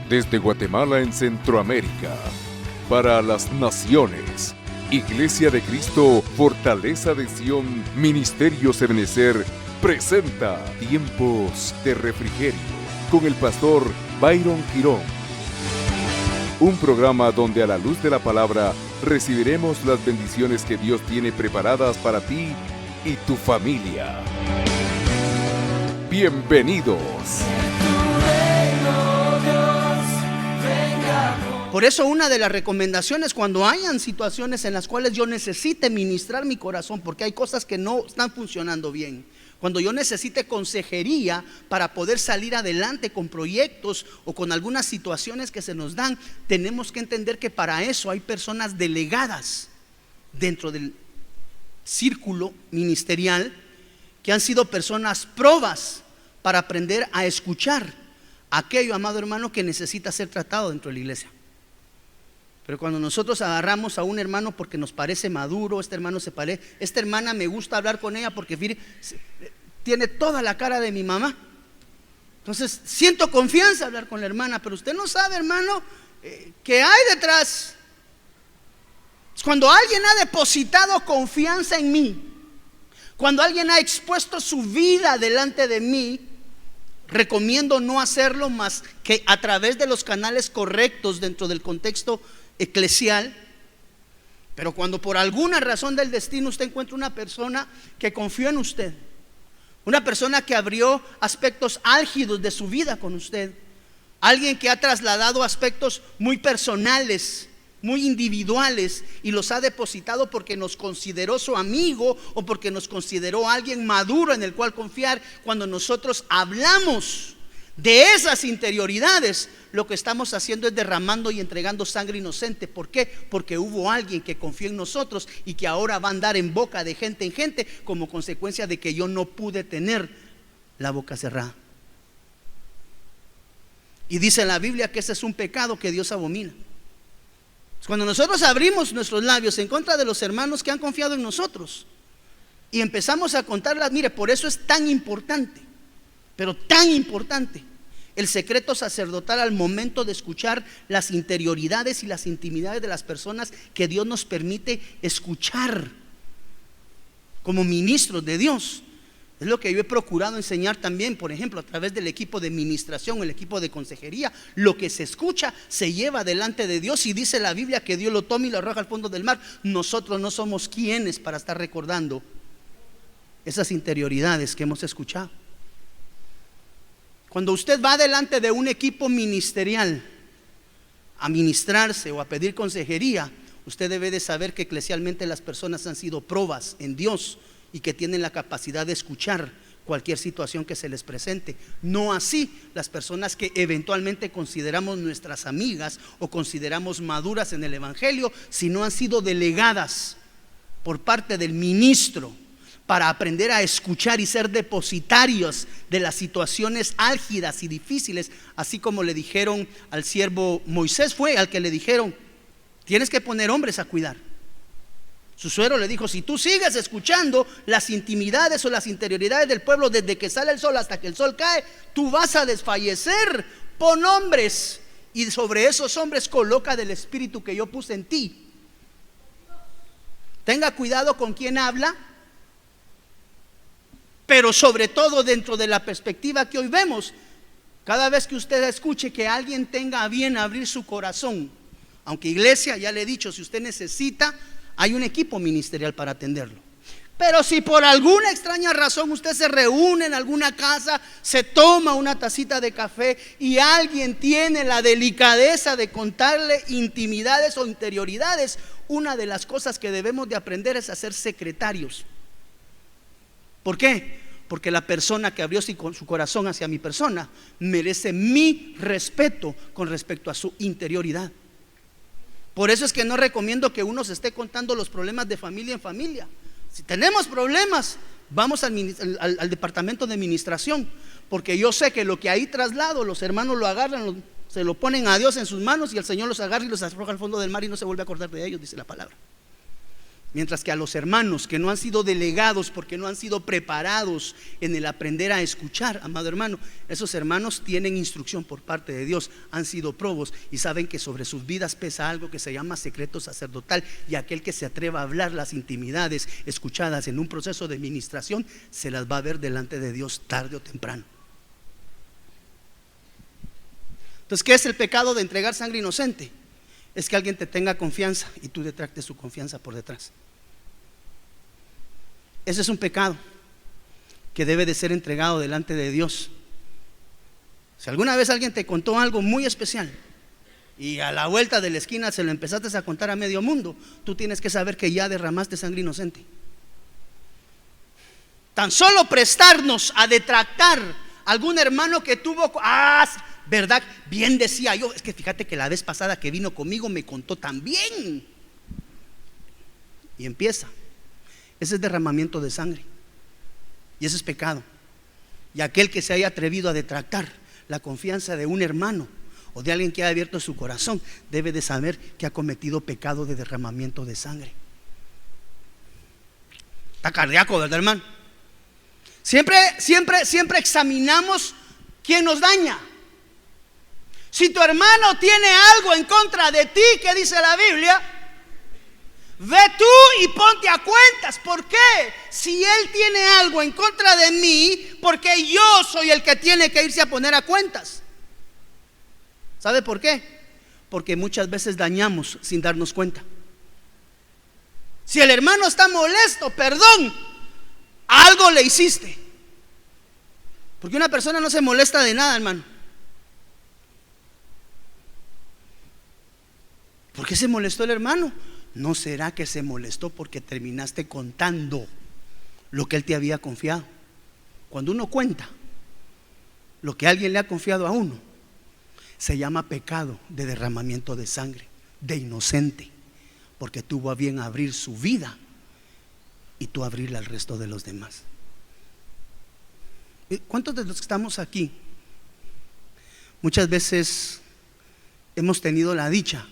Desde Guatemala en Centroamérica, para las naciones, Iglesia de Cristo, Fortaleza de Sion, Ministerio Ebenecer, presenta Tiempos de Refrigerio, con el pastor Byron Girón. Un programa donde a la luz de la palabra recibiremos las bendiciones que Dios tiene preparadas para ti y tu familia. Bienvenidos. Por eso una de las recomendaciones cuando hayan situaciones en las cuales yo necesite ministrar mi corazón, porque hay cosas que no están funcionando bien, cuando yo necesite consejería para poder salir adelante con proyectos o con algunas situaciones que se nos dan, tenemos que entender que para eso hay personas delegadas dentro del círculo ministerial que han sido personas probas para aprender a escuchar aquello, amado hermano, que necesita ser tratado dentro de la iglesia. Pero cuando nosotros agarramos a un hermano porque nos parece maduro, este hermano se parece, esta hermana me gusta hablar con ella porque tiene toda la cara de mi mamá, entonces siento confianza hablar con la hermana, pero usted no sabe, hermano, qué hay detrás. Cuando alguien ha depositado confianza en mí, cuando alguien ha expuesto su vida delante de mí, recomiendo no hacerlo más que a través de los canales correctos dentro del contexto eclesial. Pero cuando por alguna razón del destino usted encuentra una persona que confió en usted, una persona que abrió aspectos álgidos de su vida con usted, alguien que ha trasladado aspectos muy personales, muy individuales, y los ha depositado porque nos consideró su amigo o porque nos consideró alguien maduro en el cual confiar, cuando nosotros hablamos de esas interioridades, lo que estamos haciendo es derramando y entregando sangre inocente. ¿Por qué? Porque hubo alguien que confió en nosotros y que ahora va a andar en boca de gente en gente como consecuencia de que yo no pude tener la boca cerrada. Y dice la Biblia que ese es un pecado que Dios abomina. Cuando nosotros abrimos nuestros labios en contra de los hermanos que han confiado en nosotros y empezamos a contarlas, mire, por eso es tan importante, pero tan importante, el secreto sacerdotal al momento de escuchar las interioridades y las intimidades de las personas que Dios nos permite escuchar como ministros de Dios. Es lo que yo he procurado enseñar también, por ejemplo, a través del equipo de ministración, el equipo de consejería. Lo que se escucha se lleva delante de Dios, y dice la Biblia que Dios lo toma y lo arroja al fondo del mar. Nosotros no somos quienes para estar recordando esas interioridades que hemos escuchado. Cuando usted va delante de un equipo ministerial a ministrarse o a pedir consejería, usted debe de saber que eclesialmente las personas han sido probas en Dios y que tienen la capacidad de escuchar cualquier situación que se les presente. No así las personas que eventualmente consideramos nuestras amigas o consideramos maduras en el evangelio, si no han sido delegadas por parte del ministro para aprender a escuchar y ser depositarios de las situaciones álgidas y difíciles, así como le dijeron al siervo Moisés, fue al que le dijeron: tienes que poner hombres a cuidar. Su suegro le dijo: si tú sigues escuchando las intimidades o las interioridades del pueblo desde que sale el sol hasta que el sol cae, tú vas a desfallecer. Pon hombres, y sobre esos hombres coloca del espíritu que yo puse en ti. Tenga cuidado con quién habla, pero sobre todo dentro de la perspectiva que hoy vemos, cada vez que usted escuche que alguien tenga a bien abrir su corazón, aunque iglesia, ya le he dicho, si usted necesita, hay un equipo ministerial para atenderlo. Pero si por alguna extraña razón usted se reúne en alguna casa, se toma una tacita de café y alguien tiene la delicadeza de contarle intimidades o interioridades, una de las cosas que debemos de aprender es a ser secretarios. ¿Por qué? Porque la persona que abrió su corazón hacia mi persona merece mi respeto con respecto a su interioridad. Por eso es que no recomiendo que uno se esté contando los problemas de familia en familia. Si tenemos problemas, vamos al departamento de administración, porque yo sé que lo que ahí traslado, los hermanos lo agarran, se lo ponen a Dios en sus manos, y el Señor los agarra y los arroja al fondo del mar y no se vuelve a acordar de ellos, dice la palabra. Mientras que a los hermanos que no han sido delegados, porque no han sido preparados en el aprender a escuchar, amado hermano, esos hermanos tienen instrucción por parte de Dios, han sido probos y saben que sobre sus vidas pesa algo que se llama secreto sacerdotal, y aquel que se atreva a hablar las intimidades escuchadas en un proceso de ministración se las va a ver delante de Dios tarde o temprano. Entonces, ¿qué es el pecado de entregar sangre inocente? Es que alguien te tenga confianza y tú detractes su confianza por detrás. Ese es un pecado que debe de ser entregado delante de Dios. Si alguna vez alguien te contó algo muy especial y a la vuelta de la esquina se lo empezaste a contar a medio mundo, tú tienes que saber que ya derramaste sangre inocente. Tan solo prestarnos a detractar a algún hermano que tuvo, ¿verdad? Bien decía yo, es que fíjate que la vez pasada que vino conmigo me contó tan bien. Y empieza. Ese es derramamiento de sangre. Y ese es pecado. Y aquel que se haya atrevido a detractar la confianza de un hermano o de alguien que ha abierto su corazón, debe de saber que ha cometido pecado de derramamiento de sangre. Está cardíaco, ¿verdad, hermano? Siempre examinamos quién nos daña. Si tu hermano tiene algo en contra de ti, ¿qué dice la Biblia? Ve tú y ponte a cuentas. ¿Por qué? Si él tiene algo en contra de mí, porque yo soy el que tiene que irse a poner a cuentas. ¿Sabe por qué? Porque muchas veces dañamos sin darnos cuenta. Si el hermano está molesto, perdón, algo le hiciste. Porque una persona no se molesta de nada, hermano. ¿Por qué se molestó el hermano? ¿No será que se molestó porque terminaste contando lo que él te había confiado? Cuando uno cuenta lo que alguien le ha confiado a uno, se llama pecado de derramamiento de sangre, de inocente, porque tuvo a bien abrir su vida y tú abrirla al resto de los demás. ¿Cuántos de los que estamos aquí muchas veces hemos tenido la dicha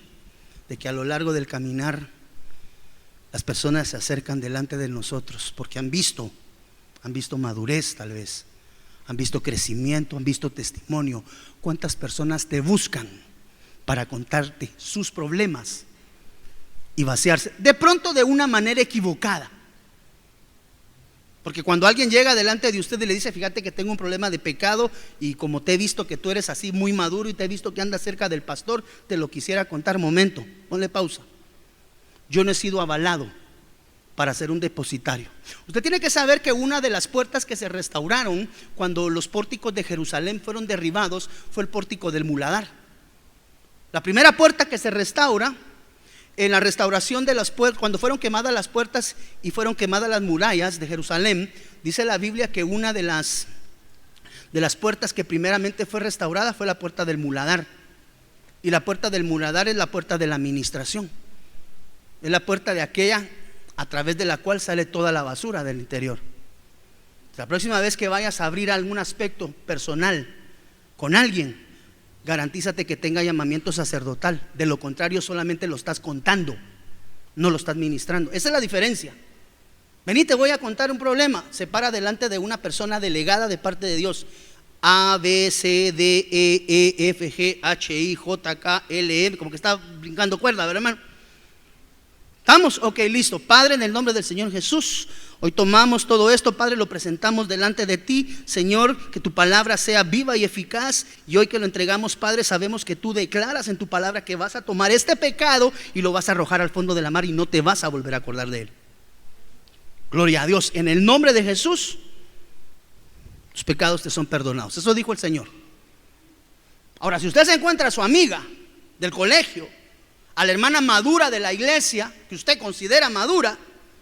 de que a lo largo del caminar las personas se acercan delante de nosotros porque han visto madurez, tal vez han visto crecimiento, han visto testimonio? ¿Cuántas personas te buscan para contarte sus problemas y vaciarse de pronto de una manera equivocada? Porque cuando alguien llega delante de usted y le dice: fíjate que tengo un problema de pecado, y como te he visto que tú eres así muy maduro y te he visto que andas cerca del pastor, te lo quisiera contar. Momento, ponle pausa. Yo no he sido avalado para ser un depositario. Usted tiene que saber que una de las puertas que se restauraron cuando los pórticos de Jerusalén fueron derribados fue el pórtico del Muladar. La primera puerta que se restaura en la restauración de las puertas, cuando fueron quemadas las puertas y fueron quemadas las murallas de Jerusalén, dice la Biblia que una de las puertas que primeramente fue restaurada fue la puerta del Muladar. Y la puerta del Muladar es la puerta de la administración, es la puerta de aquella a través de la cual sale toda la basura del interior. La próxima vez que vayas a abrir algún aspecto personal con alguien, garantízate que tenga llamamiento sacerdotal. De lo contrario, solamente lo estás contando, no lo estás ministrando. Esa es la diferencia. Vení, te voy a contar un problema. Se para delante de una persona delegada de parte de Dios. A, B, C, D, E, F, G, H, I, J, K, L, M. Como que está brincando cuerda, ¿verdad, hermano? ¿Estamos? Ok, listo. Padre, en el nombre del Señor Jesús, hoy tomamos todo esto, Padre, lo presentamos delante de ti, Señor, que tu palabra sea viva y eficaz. Y hoy que lo entregamos, Padre, sabemos que tú declaras en tu palabra que vas a tomar este pecado y lo vas a arrojar al fondo de la mar y no te vas a volver a acordar de él. Gloria a Dios. En el nombre de Jesús, tus pecados te son perdonados. Eso dijo el Señor. Ahora, si usted se encuentra a su amiga del colegio, a la hermana madura de la iglesia, que usted considera madura,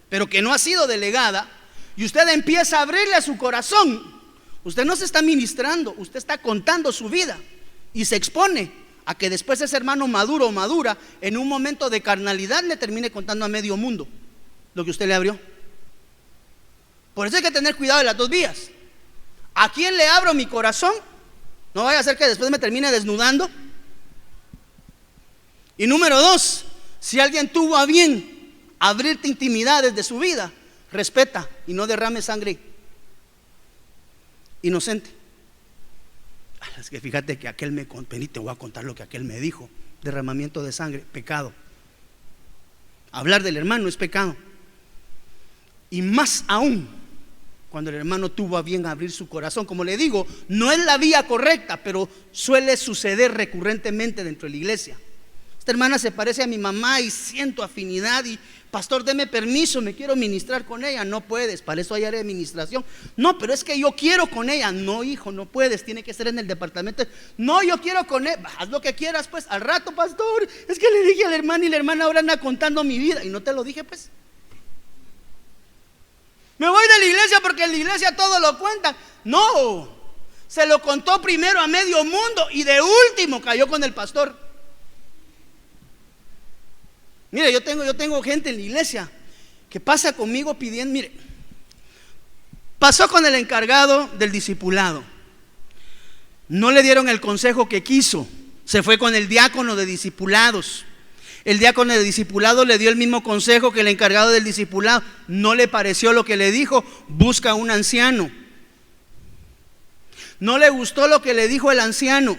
pero que no ha sido delegada, y usted empieza a abrirle su corazón, usted no se está ministrando, usted está contando su vida y se expone a que después ese hermano maduro o madura en un momento de carnalidad le termine contando a medio mundo lo que usted le abrió. Por eso hay que tener cuidado de las dos vías. ¿A quién le abro mi corazón? No vaya a ser que después me termine desnudando. Y número dos, si alguien tuvo a bien abrirte intimidades de su vida, respeta y no derrame sangre inocente. Es que fíjate que aquel me contó, y te voy a contar lo que aquel me dijo. Derramamiento de sangre, pecado. Hablar del hermano es pecado. Y más aún cuando el hermano tuvo a bien abrir su corazón. Como le digo, no es la vía correcta, pero suele suceder recurrentemente dentro de la iglesia. Esta hermana se parece a mi mamá y siento afinidad y pastor, deme permiso, me quiero ministrar con ella. No puedes, para eso hay área de administración. No, pero es que yo quiero con ella. No, hijo, no puedes, tiene que ser en el departamento. No, yo quiero con ella. Haz lo que quieras, pues. Al rato, pastor, es que le dije a la hermana y la hermana ahora anda contando mi vida. Y no te lo dije, pues. Me voy de la iglesia porque en la iglesia todo lo cuentan. No, se lo contó primero a medio mundo y de último cayó con el pastor. Mire, yo tengo gente en la iglesia que pasa conmigo pidiendo, mire, pasó con el encargado del discipulado, no le dieron el consejo que quiso, se fue con el diácono de discipulados. El diácono de discipulado le dio el mismo consejo que el encargado del discipulado, no le pareció lo que le dijo, busca a un anciano. No le gustó lo que le dijo el anciano,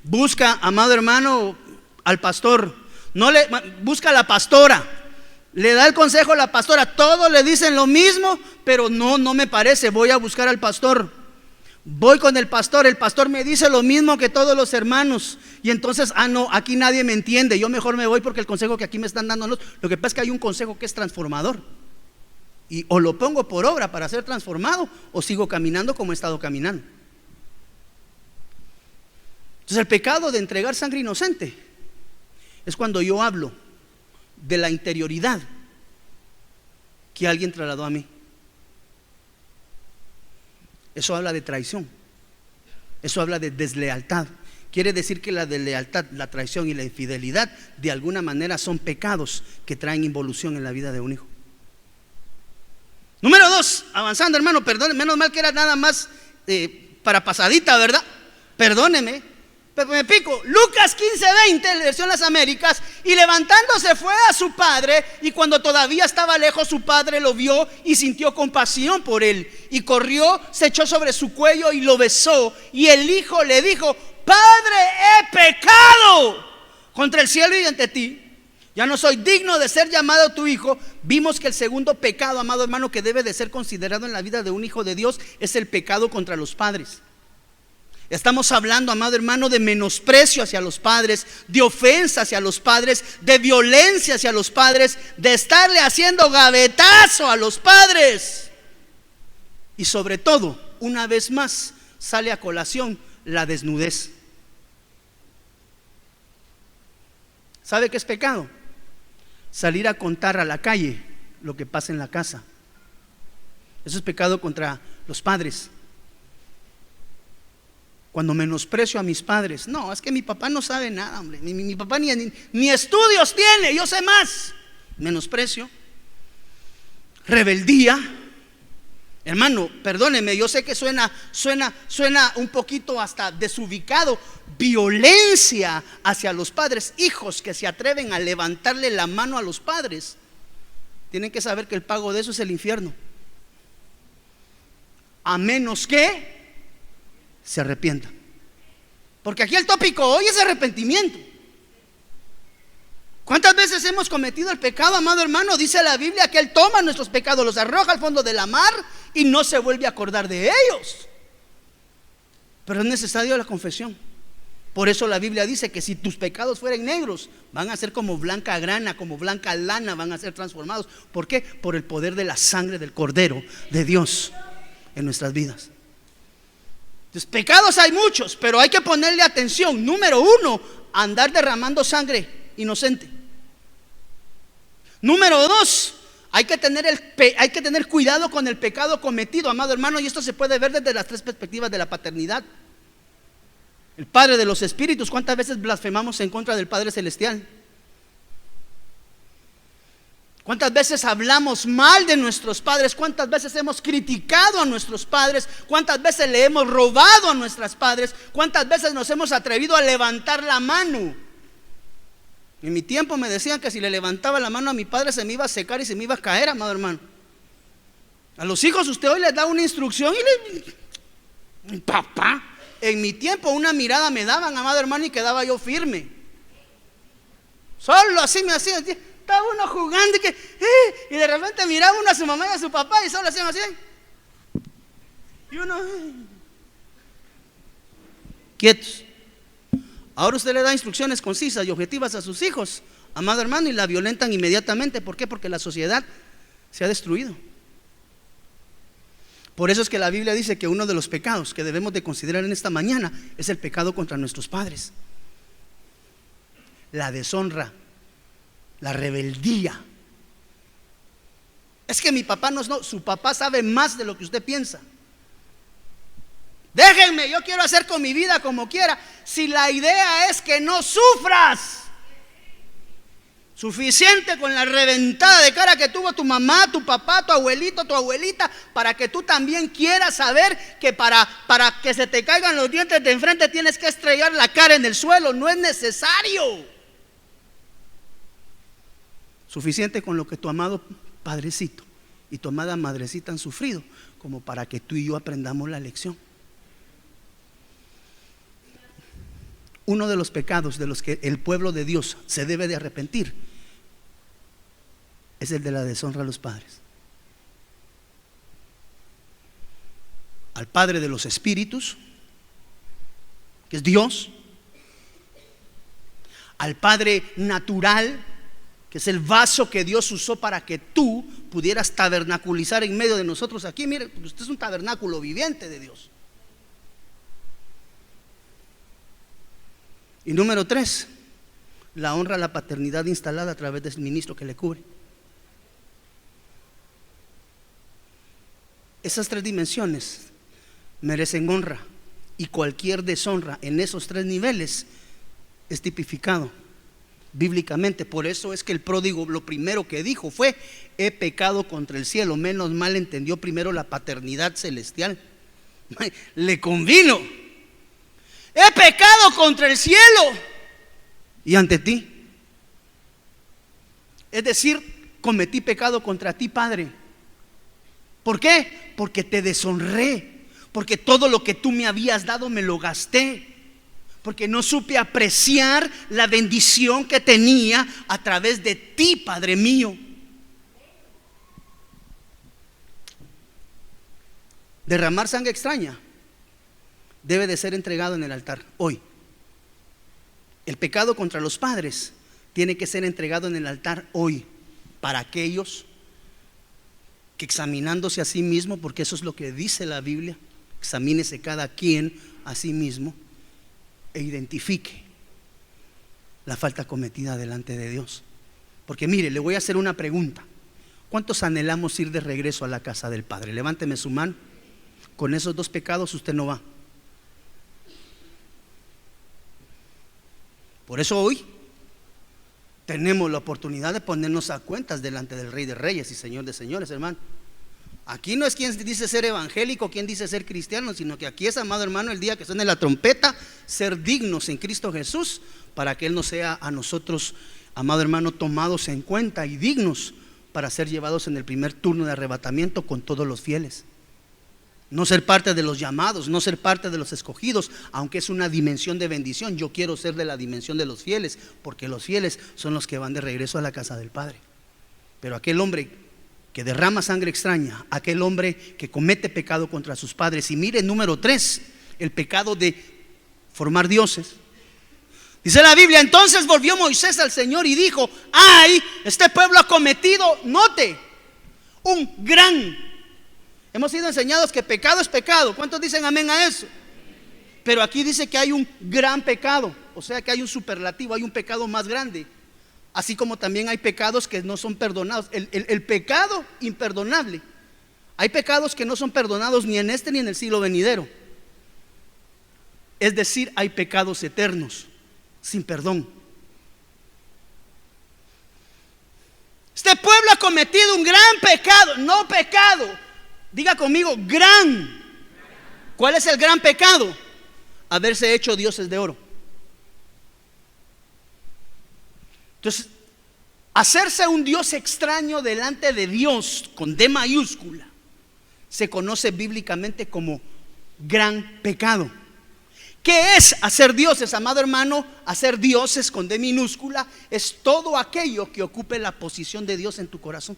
busca, amado hermano, al pastor. Busca a la pastora, le da el consejo a la pastora, todos le dicen lo mismo, pero no me parece, voy a buscar al pastor. Voy con el pastor me dice lo mismo que todos los hermanos. Y entonces, no, aquí nadie me entiende, yo mejor me voy porque el consejo que aquí me están dando no. Lo que pasa es que hay un consejo que es transformador. Y o lo pongo por obra para ser transformado, o sigo caminando como he estado caminando. Entonces el pecado de entregar sangre inocente es cuando yo hablo de la interioridad que alguien trasladó a mí. Eso habla de traición. Eso habla de deslealtad. Quiere decir que la deslealtad, la traición y la infidelidad de alguna manera son pecados que traen involución en la vida de un hijo. Número 2, avanzando hermano, perdón, menos mal que era nada más para pasadita, ¿verdad? Perdóneme, pero me pico. Lucas 15:20, la versión Las Américas. Y levantándose fue a su padre, y cuando todavía estaba lejos su padre lo vio y sintió compasión por él, y corrió, se echó sobre su cuello y lo besó. Y el hijo le dijo: Padre, he pecado contra el cielo y ante ti, ya no soy digno de ser llamado tu hijo. Vimos que el segundo pecado, amado hermano, que debe de ser considerado en la vida de un hijo de Dios es el pecado contra los padres. Estamos hablando, amado hermano, de menosprecio hacia los padres, de ofensa hacia los padres, de violencia hacia los padres, de estarle haciendo gavetazo a los padres. Y sobre todo, una vez más, sale a colación la desnudez. ¿Sabe qué es pecado? Salir a contar a la calle lo que pasa en la casa. Eso es pecado contra los padres. Cuando menosprecio a mis padres, no, es que mi papá no sabe nada, hombre. Mi papá ni estudios tiene, yo sé más. Menosprecio, rebeldía. Hermano, perdóneme, yo sé que suena un poquito hasta desubicado. Violencia hacia los padres. Hijos que se atreven a levantarle la mano a los padres tienen que saber que el pago de eso es el infierno, a menos que se arrepienta. Porque aquí el tópico hoy es arrepentimiento. ¿Cuántas veces hemos cometido el pecado, amado hermano? Dice la Biblia que Él toma nuestros pecados, los arroja al fondo de la mar y no se vuelve a acordar de ellos. Pero es necesario la confesión. Por eso la Biblia dice que si tus pecados fueren negros, van a ser como blanca grana, como blanca lana, van a ser transformados. ¿Por qué? Por el poder de la sangre del Cordero de Dios en nuestras vidas. Entonces, pecados hay muchos, pero hay que ponerle atención. Número 1, andar derramando sangre inocente. Número 2, hay que tener cuidado con el pecado cometido, amado hermano. Y esto se puede ver desde las 3 perspectivas de la paternidad. El Padre de los Espíritus, ¿cuántas veces blasfemamos en contra del Padre Celestial? ¿Cuántas veces hablamos mal de nuestros padres? ¿Cuántas veces hemos criticado a nuestros padres? ¿Cuántas veces le hemos robado a nuestros padres? ¿Cuántas veces nos hemos atrevido a levantar la mano En mi tiempo me decían que si le levantaba la mano a mi padre se me iba a secar y se me iba a caer, amado hermano. A los hijos usted hoy les da una instrucción y papá, en mi tiempo una mirada me daban, amado hermano, y quedaba yo firme. Solo así me hacían, estaba uno jugando y de repente miraba uno a su mamá y a su papá y solo hacían así. Y uno, quietos. Ahora usted le da instrucciones concisas y objetivas a sus hijos, amado hermano, y la violentan inmediatamente. ¿Por qué? Porque la sociedad se ha destruido. Por eso es que la Biblia dice que uno de los pecados que debemos de considerar en esta mañana es el pecado contra nuestros padres. La deshonra, la rebeldía. Es que mi papá no, su papá sabe más de lo que usted piensa. Déjenme, yo quiero hacer con mi vida como quiera. Si la idea es que no sufras, suficiente con la reventada de cara que tuvo tu mamá, tu papá, tu abuelito, tu abuelita, para que tú también quieras saber que para que se te caigan los dientes de enfrente tienes que estrellar la cara en el suelo. No es necesario. Suficiente con lo que tu amado padrecito y tu amada madrecita han sufrido como para que tú y yo aprendamos la lección. Uno de los pecados de los que el pueblo de Dios se debe de arrepentir es el de la deshonra a los padres. Al Padre de los espíritus, que es Dios, al Padre natural, que es el vaso que Dios usó para que tú pudieras tabernaculizar en medio de nosotros aquí. Mire, usted es un tabernáculo viviente de Dios. Y número 3, la honra a la paternidad instalada a través del ministro que le cubre. Esas 3 dimensiones merecen honra, y cualquier deshonra en esos 3 niveles es tipificado bíblicamente. Por eso es que el pródigo lo primero que dijo fue: he pecado contra el cielo. Menos mal entendió primero la paternidad celestial. Le convino: he pecado contra el cielo y ante ti. Es decir, cometí pecado contra ti, Padre. ¿Por qué? Porque te deshonré, porque todo lo que tú me habías dado me lo gasté, porque no supe apreciar la bendición que tenía a través de ti, Padre mío. Derramar sangre extraña debe de ser entregado en el altar hoy. El pecado contra los padres tiene que ser entregado en el altar hoy, para aquellos que, examinándose a sí mismo, porque eso es lo que dice la Biblia, examínese cada quien a sí mismo e identifique la falta cometida delante de Dios. Porque mire, le voy a hacer una pregunta: ¿cuántos anhelamos ir de regreso a la casa del Padre? Levánteme su mano. Con esos 2 pecados usted no va. Por eso hoy tenemos la oportunidad de ponernos a cuentas delante del Rey de Reyes y Señor de Señores, hermano. Aquí no es quien dice ser evangélico, quien dice ser cristiano, sino que aquí es, amado hermano, el día que suene la trompeta, ser dignos en Cristo Jesús, para que Él nos sea a nosotros, amado hermano, tomados en cuenta y dignos para ser llevados en el primer turno de arrebatamiento con todos los fieles. No ser parte de los llamados, no ser parte de los escogidos, aunque es una dimensión de bendición. Yo quiero ser de la dimensión de los fieles, porque los fieles son los que van de regreso a la casa del Padre. Pero aquel hombre que derrama sangre extraña, aquel hombre que comete pecado contra sus padres. Y mire, número 3, el pecado de formar dioses. Dice la Biblia: entonces volvió Moisés al Señor y dijo: ay, este pueblo ha cometido, note, un gran. Hemos sido enseñados que pecado es pecado. ¿Cuántos dicen amén a eso? Pero aquí dice que hay un gran pecado, o sea que hay un superlativo, hay un pecado más grande. Así como también hay pecados que no son perdonados. El pecado imperdonable. Hay pecados que no son perdonados ni en este ni en el siglo venidero. Es decir, hay pecados eternos sin perdón. Este pueblo ha cometido un gran pecado. No pecado, diga conmigo, gran. ¿Cuál es el gran pecado? Haberse hecho dioses de oro. Entonces, hacerse un Dios extraño delante de Dios con D mayúscula se conoce bíblicamente como gran pecado. ¿Qué es hacer dioses, amado hermano? Hacer dioses con D minúscula es todo aquello que ocupe la posición de Dios en tu corazón.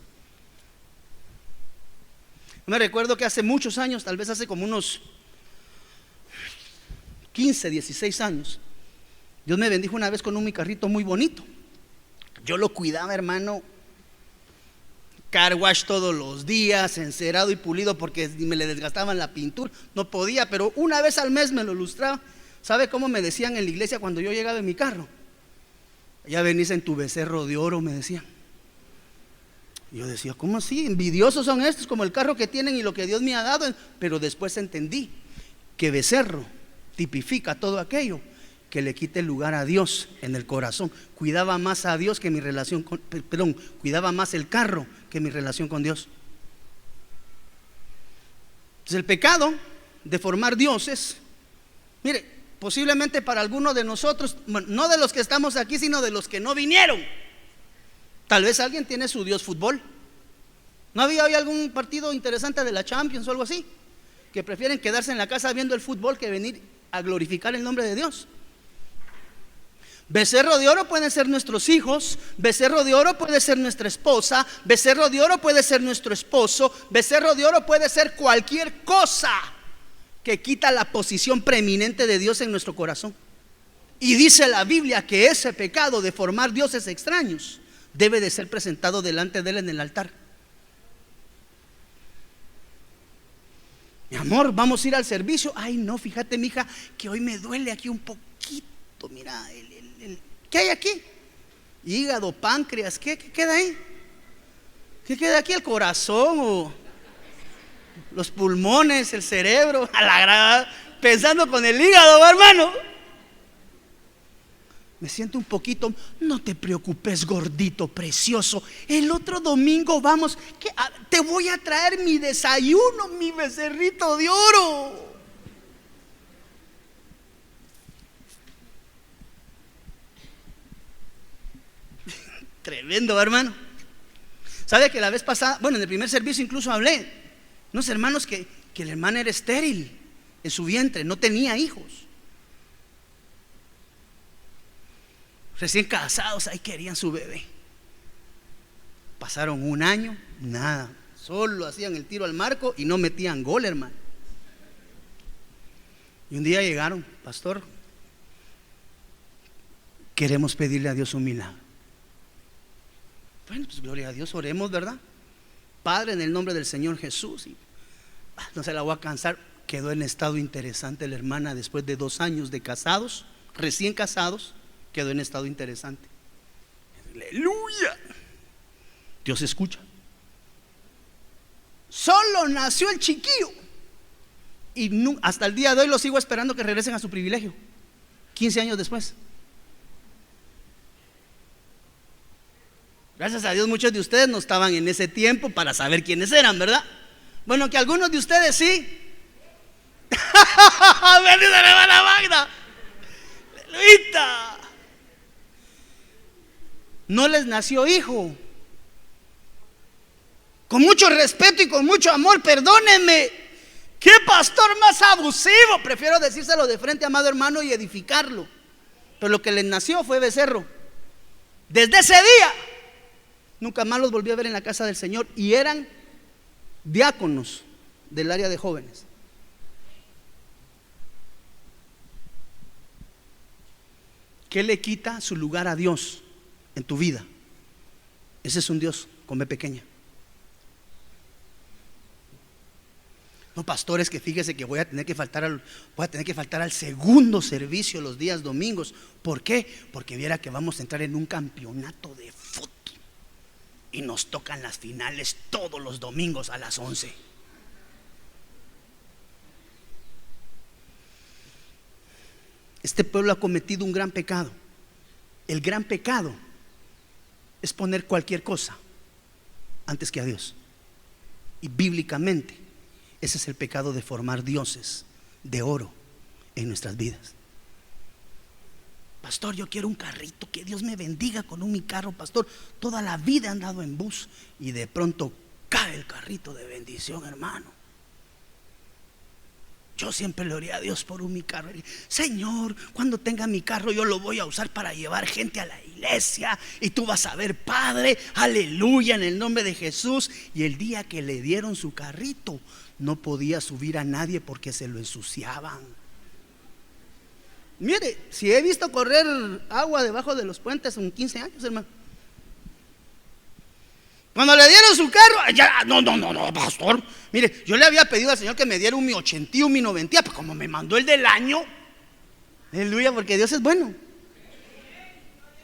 Me recuerdo que hace muchos años, tal vez hace como unos 15, 16 años, Dios me bendijo una vez con un mi carrito muy bonito. Yo lo cuidaba, hermano, car wash todos los días, encerado y pulido porque me le desgastaban la pintura. No podía, pero una vez al mes me lo lustraba. ¿Sabe cómo me decían en la iglesia cuando yo llegaba en mi carro? Ya venís en tu becerro de oro, me decían. Yo decía, ¿cómo así? Envidiosos son estos, como el carro que tienen y lo que Dios me ha dado. Pero después entendí que becerro tipifica todo aquello que le quite el lugar a Dios en el corazón. Cuidaba más a Dios que mi relación con, cuidaba más el carro que mi relación con Dios. Entonces el pecado de formar dioses, mire, posiblemente para algunos de nosotros, bueno, no de los que estamos aquí, sino de los que no vinieron. Tal vez alguien tiene su Dios fútbol. ¿No había hoy algún partido interesante de la Champions o algo así? Que prefieren quedarse en la casa viendo el fútbol que venir a glorificar el nombre de Dios. Becerro de oro pueden ser nuestros hijos, becerro de oro puede ser nuestra esposa, becerro de oro puede ser nuestro esposo, becerro de oro puede ser cualquier cosa que quita la posición preeminente de Dios en nuestro corazón. Y dice la Biblia que ese pecado de formar dioses extraños debe de ser presentado delante de Él en el altar. Mi amor, vamos a ir al servicio. Ay no, fíjate mija, que hoy me duele aquí un poquito. Mira, ¿qué hay aquí? Hígado, páncreas, ¿qué queda ahí? ¿Qué queda aquí? ¿El corazón o los pulmones, el cerebro? A la grada, pensando con el hígado, hermano. Me siento un poquito. No te preocupes, gordito precioso. El otro domingo vamos, te voy a traer mi desayuno, mi becerrito de oro. Tremendo, hermano. ¿Sabe que la vez pasada, bueno, en el primer servicio incluso hablé, unos hermanos que la hermana era estéril en su vientre, no tenía hijos, recién casados, ahí querían su bebé. Pasaron un año, nada, solo hacían el tiro al marco y no metían gol, hermano. Y un día llegaron, pastor, queremos pedirle a Dios un milagro. Bueno, pues gloria a Dios, oremos, ¿verdad? Padre, en el nombre del Señor Jesús. Y no se la voy a cansar. Quedó en estado interesante la hermana después de 2 años de casados, recién casados, quedó en estado interesante. Aleluya. Dios escucha. Solo nació el chiquillo y hasta el día de hoy lo sigo esperando que regresen a su privilegio. 15 años después. Gracias a Dios muchos de ustedes no estaban en ese tiempo para saber quiénes eran, ¿verdad? Bueno, que algunos de ustedes sí. ¡Bendita la hermana Magda! ¡Aleluya! No les nació hijo. Con mucho respeto y con mucho amor, perdónenme. ¡Qué pastor más abusivo! Prefiero decírselo de frente, amado hermano, y edificarlo. Pero lo que les nació fue becerro. Desde ese día nunca más los volví a ver en la casa del Señor. Y eran diáconos del área de jóvenes. ¿Qué le quita su lugar a Dios en tu vida? Ese es un Dios con B pequeña. No, pastores, que fíjese que voy a tener que faltar al segundo servicio los días domingos. ¿Por qué? Porque viera que vamos a entrar en un campeonato de fútbol y nos tocan las finales todos los domingos a las 11. Este pueblo ha cometido un gran pecado. El gran pecado es poner cualquier cosa antes que a Dios. Y bíblicamente ese es el pecado de formar dioses de oro en nuestras vidas. pastor, yo quiero un carrito, que Dios me bendiga con mi carro, pastor. Toda la vida he andado en bus y de pronto cae el carrito de bendición, hermano. Yo siempre le oré a Dios por mi carro. Señor, cuando tenga mi carro yo lo voy a usar para llevar gente a la iglesia y tú vas a ver, Padre, aleluya, en el nombre de Jesús. Y el día que le dieron su carrito, no podía subir a nadie porque se lo ensuciaban. Mire, si he visto correr agua debajo de los puentes en 15 años, hermano. Cuando le dieron su carro, ya, no, pastor. Mire, yo le había pedido al Señor que me diera un Mi 80 y un Mi 90, pues como me mandó el del año, aleluya, porque Dios es bueno.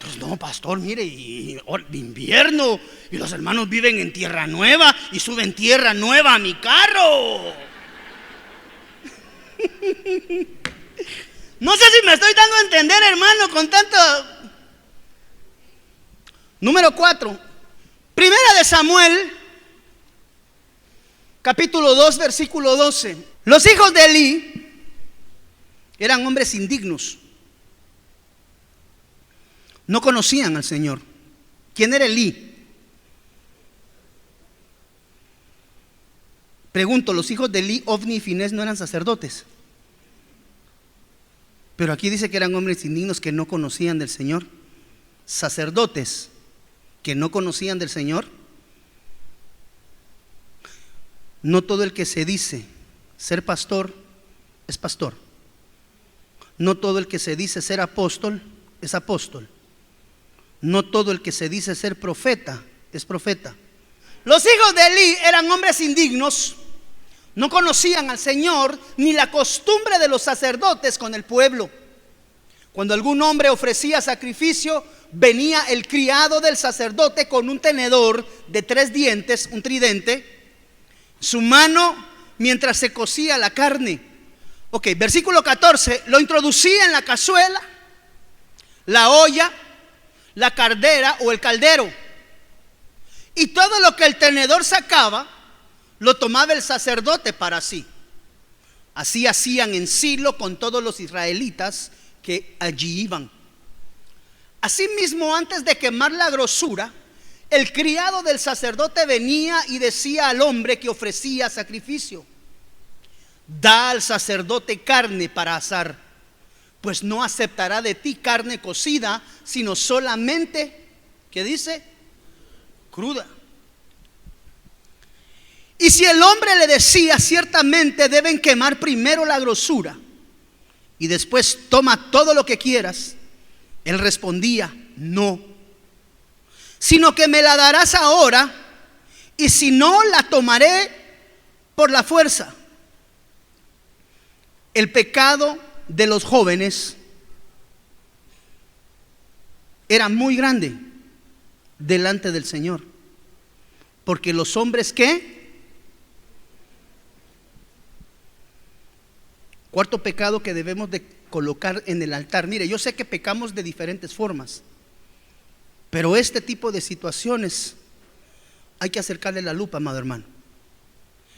Pues no, pastor, mire, y invierno, y los hermanos viven en tierra nueva y suben tierra nueva a mi carro. No sé si me estoy dando a entender, hermano, con tanto. Número 4. Primera de Samuel, capítulo 2, versículo 12. Los hijos de Elí eran hombres indignos. No conocían al Señor. ¿Quién era Elí? Pregunto, ¿los hijos de Elí, Ofni y Finés no eran sacerdotes? Pero aquí dice que eran hombres indignos que no conocían del Señor. Sacerdotes que no conocían del Señor. No todo el que se dice ser pastor es pastor. No todo el que se dice ser apóstol es apóstol. No todo el que se dice ser profeta es profeta. Los hijos de Elí eran hombres indignos, no conocían al Señor ni la costumbre de los sacerdotes con el pueblo. Cuando algún hombre ofrecía sacrificio, venía el criado del sacerdote con un tenedor de 3 dientes, un tridente, su mano mientras se cocía la carne. Ok, versículo 14, lo introducía en la cazuela, la olla, la caldera o el caldero, y todo lo que el tenedor sacaba lo tomaba el sacerdote para sí. Así hacían en Silo con todos los israelitas que allí iban. Asimismo, antes de quemar la grosura, el criado del sacerdote venía y decía al hombre que ofrecía sacrificio: da al sacerdote carne para asar, pues no aceptará de ti carne cocida, sino solamente, ¿qué dice? Cruda. Y si el hombre le decía: ciertamente deben quemar primero la grosura y después toma todo lo que quieras, él respondía: no, sino que me la darás ahora, y si no, la tomaré por la fuerza. El pecado de los jóvenes era muy grande delante del Señor, porque los hombres, ¿qué? Cuarto pecado que debemos de colocar en el altar. Mire, yo sé que pecamos de diferentes formas, pero este tipo de situaciones hay que acercarle la lupa, amado hermano.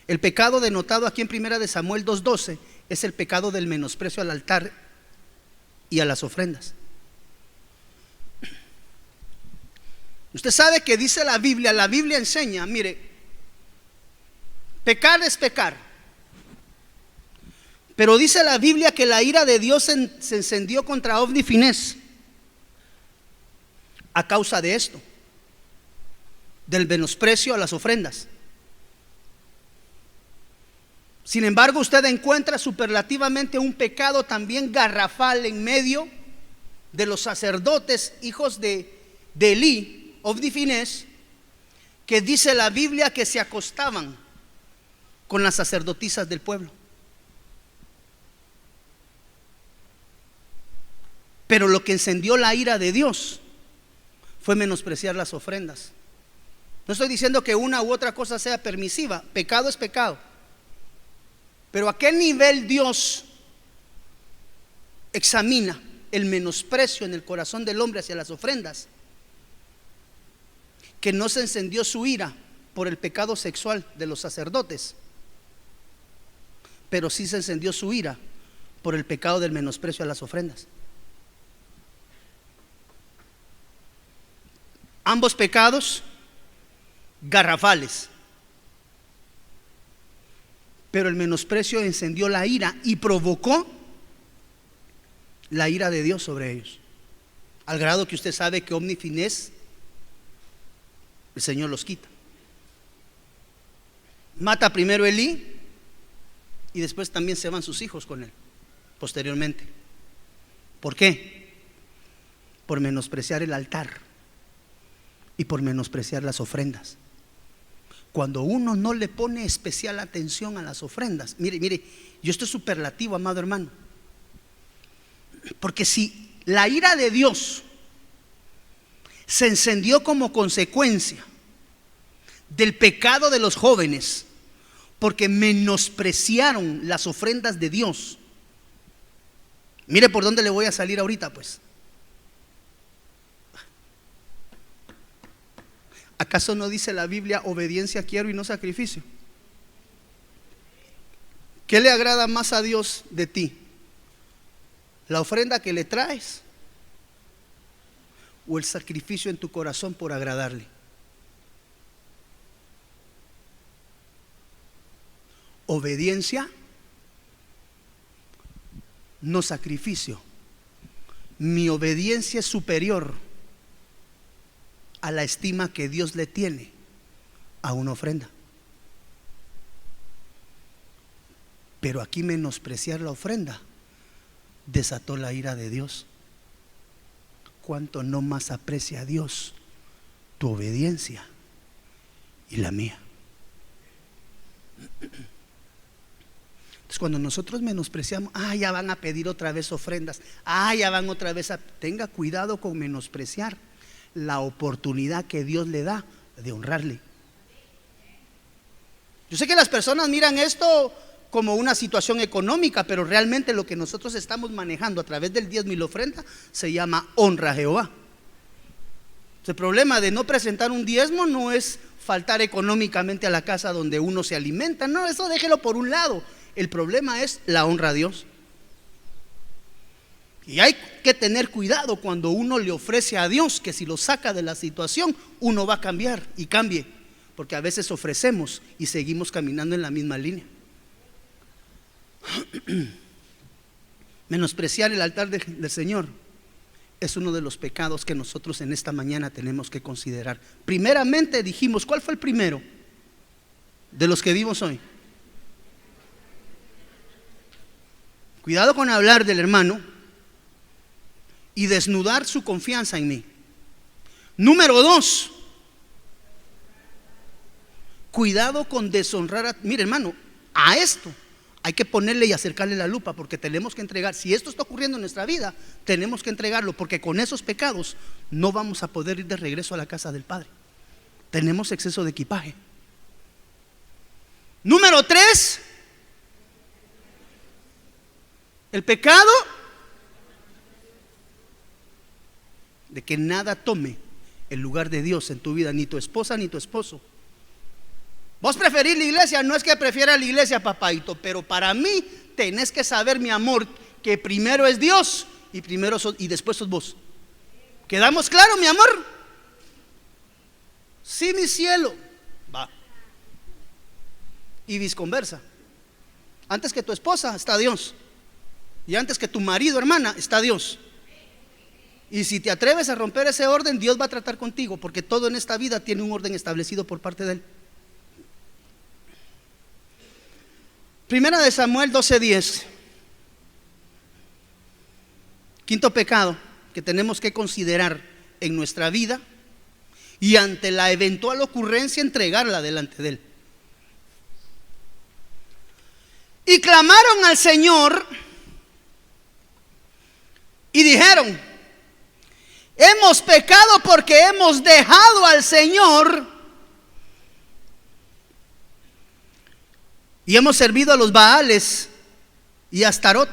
El pecado denotado aquí en Primera de Samuel 2:12 es el pecado del menosprecio al altar y a las ofrendas. Usted sabe que dice la Biblia enseña, mire, pecar es pecar. Pero dice la Biblia que la ira de Dios se encendió contra Ofni y Finés a causa de esto, del menosprecio a las ofrendas. Sin embargo, usted encuentra superlativamente un pecado también garrafal en medio de los sacerdotes, hijos de Elí, Ofni y Finés, que dice la Biblia que se acostaban con las sacerdotisas del pueblo. Pero lo que encendió la ira de Dios fue menospreciar las ofrendas. No estoy diciendo que una u otra cosa sea permisiva, pecado es pecado. Pero ¿a qué nivel Dios examina el menosprecio en el corazón del hombre hacia las ofrendas? Que no se encendió su ira por el pecado sexual de los sacerdotes, pero sí se encendió su ira por el pecado del menosprecio a las ofrendas. Ambos pecados garrafales. Pero el menosprecio encendió la ira y provocó la ira de Dios sobre ellos, al grado que usted sabe que omni fines el Señor los quita. Mata primero Elí y después también se van sus hijos con él posteriormente. ¿Por qué? Por menospreciar el altar y por menospreciar las ofrendas. Cuando uno no le pone especial atención a las ofrendas, mire, yo esto es superlativo, amado hermano, porque si la ira de Dios se encendió como consecuencia del pecado de los jóvenes, porque menospreciaron las ofrendas de Dios, mire por dónde le voy a salir ahorita, pues. ¿Acaso no dice la Biblia, obediencia quiero y no sacrificio? ¿Qué le agrada más a Dios de ti? ¿La ofrenda que le traes o el sacrificio en tu corazón por agradarle? Obediencia, no sacrificio. Mi obediencia es superior a la estima que Dios le tiene a una ofrenda. Pero aquí menospreciar la ofrenda desató la ira de Dios. ¿Cuánto no más aprecia a Dios tu obediencia y la mía? Entonces cuando nosotros menospreciamos, ya van a pedir otra vez ofrendas, ya van otra vez a... Tenga cuidado con menospreciar la oportunidad que Dios le da de honrarle. Yo sé que las personas miran esto como una situación económica, pero realmente lo que nosotros estamos manejando a través del diezmo y la ofrenda se llama honra a Jehová. El problema de no presentar un diezmo no es faltar económicamente a la casa donde uno se alimenta, no, eso déjelo por un lado. El problema es la honra a Dios. Y hay que tener cuidado cuando uno le ofrece a Dios, que si lo saca de la situación, uno va a cambiar y cambie, porque a veces ofrecemos y seguimos caminando en la misma línea. Menospreciar el altar del Señor es uno de los pecados que nosotros en esta mañana tenemos que considerar. Primeramente dijimos, ¿cuál fue el primero de los que vimos hoy? Cuidado con hablar del hermano y desnudar su confianza en mí. Número 2, cuidado con deshonrar mire hermano, a esto hay que ponerle y acercarle la lupa, porque tenemos que entregar. Si esto está ocurriendo en nuestra vida, tenemos que entregarlo, porque con esos pecados no vamos a poder ir de regreso a la casa del Padre. Tenemos exceso de equipaje. Número 3, el pecado de que nada tome el lugar de Dios en tu vida, ni tu esposa ni tu esposo. Vos preferís la iglesia, no es que prefiera la iglesia, papaito, pero para mí tenés que saber, mi amor, que primero es Dios y después sos vos. ¿Quedamos claros, mi amor? Sí, mi cielo. Va. Y viceversa. Antes que tu esposa está Dios, y antes que tu marido, hermana, está Dios. Y si te atreves a romper ese orden, Dios va a tratar contigo, porque todo en esta vida tiene un orden establecido por parte de Él. Primera de Samuel 12:10. Quinto pecado que tenemos que considerar en nuestra vida y ante la eventual ocurrencia entregarla delante de Él. Y clamaron al Señor y dijeron: hemos pecado porque hemos dejado al Señor y hemos servido a los Baales y a Astarot.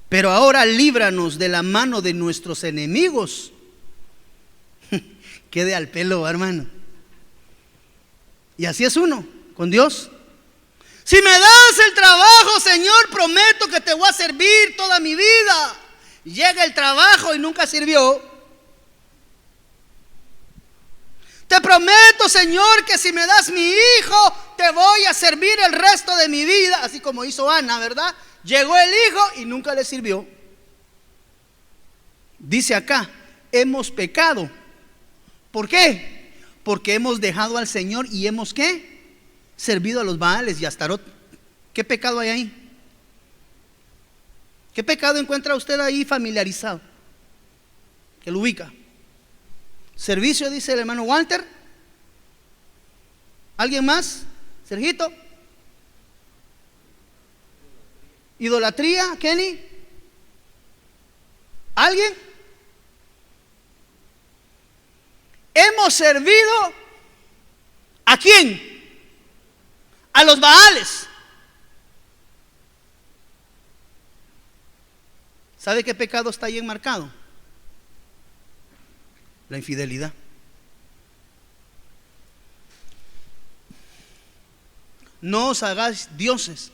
Pero ahora líbranos de la mano de nuestros enemigos. Quede al pelo, hermano. Y así es uno con Dios. Si me das el trabajo, Señor, prometo que te voy a servir toda mi vida. Llega el trabajo y nunca sirvió. Te prometo, Señor, que si me das mi hijo, te voy a servir el resto de mi vida. Así como hizo Ana, ¿verdad? Llegó el hijo y nunca le sirvió. Dice acá, hemos pecado. ¿Por qué? Porque hemos dejado al Señor y hemos ¿qué? Servido a los Baales y a Astarot. ¿Qué pecado hay ahí? ¿Qué pecado encuentra usted ahí familiarizado? Que lo ubica. Servicio, dice el hermano Walter. ¿Alguien más? Sergito. Idolatría, Kenny. ¿Alguien? Hemos servido ¿a quién? A los Baales. ¿Sabe qué pecado está ahí enmarcado? La infidelidad. No os hagáis dioses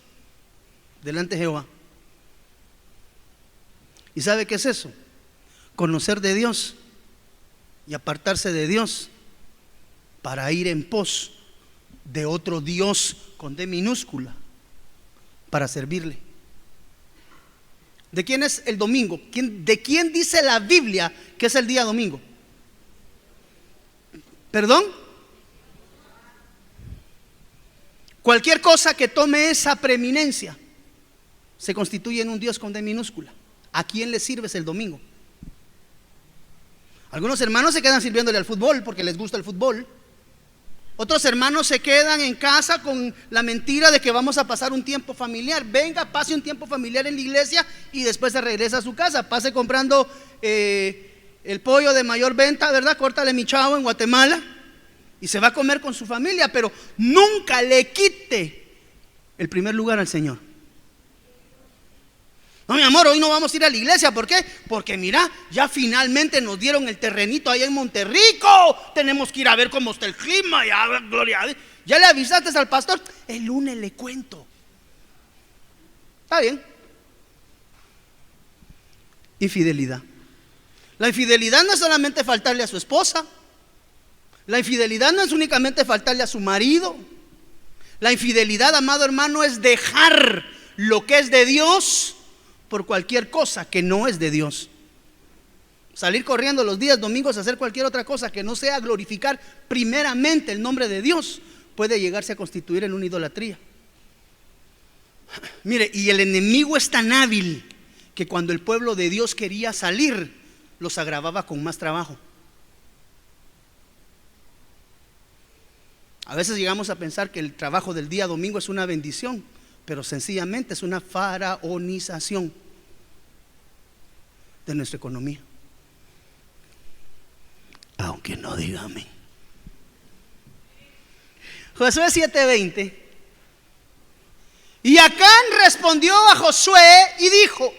delante de Jehová. ¿Y sabe qué es eso? Conocer de Dios y apartarse de Dios para ir en pos de otro Dios con D minúscula para servirle. ¿De quién es el domingo? ¿De quién dice la Biblia que es el día domingo? ¿Perdón? Cualquier cosa que tome esa preeminencia se constituye en un Dios con D minúscula. ¿A quién le sirves el domingo? Algunos hermanos se quedan sirviéndole al fútbol porque les gusta el fútbol. Otros hermanos se quedan en casa con la mentira de que vamos a pasar un tiempo familiar. Venga, pase un tiempo familiar en la iglesia y después se regresa a su casa. Pase comprando el pollo de mayor venta, ¿verdad? Córtale mi chavo en Guatemala y se va a comer con su familia, pero nunca le quite el primer lugar al Señor. No, mi amor, hoy no vamos a ir a la iglesia. ¿Por qué? Porque mira, ya finalmente nos dieron el terrenito allá en Monterrico. Tenemos que ir a ver cómo está el clima. Ya, gloria a Dios. ¿Ya le avisaste al pastor? El lunes le cuento. Está bien. Infidelidad. La infidelidad no es solamente faltarle a su esposa. La infidelidad no es únicamente faltarle a su marido. La infidelidad, amado hermano, es dejar lo que es de Dios por cualquier cosa que no es de Dios. Salir corriendo los días domingos a hacer cualquier otra cosa que no sea glorificar primeramente el nombre de Dios puede llegarse a constituir en una idolatría. Mire, y el enemigo es tan hábil que cuando el pueblo de Dios quería salir, los agravaba con más trabajo. A veces llegamos a pensar que el trabajo del día domingo es una bendición, pero sencillamente es una faraonización de nuestra economía. Aunque no diga amén. Josué 7:20. Y Acán respondió a Josué y dijo: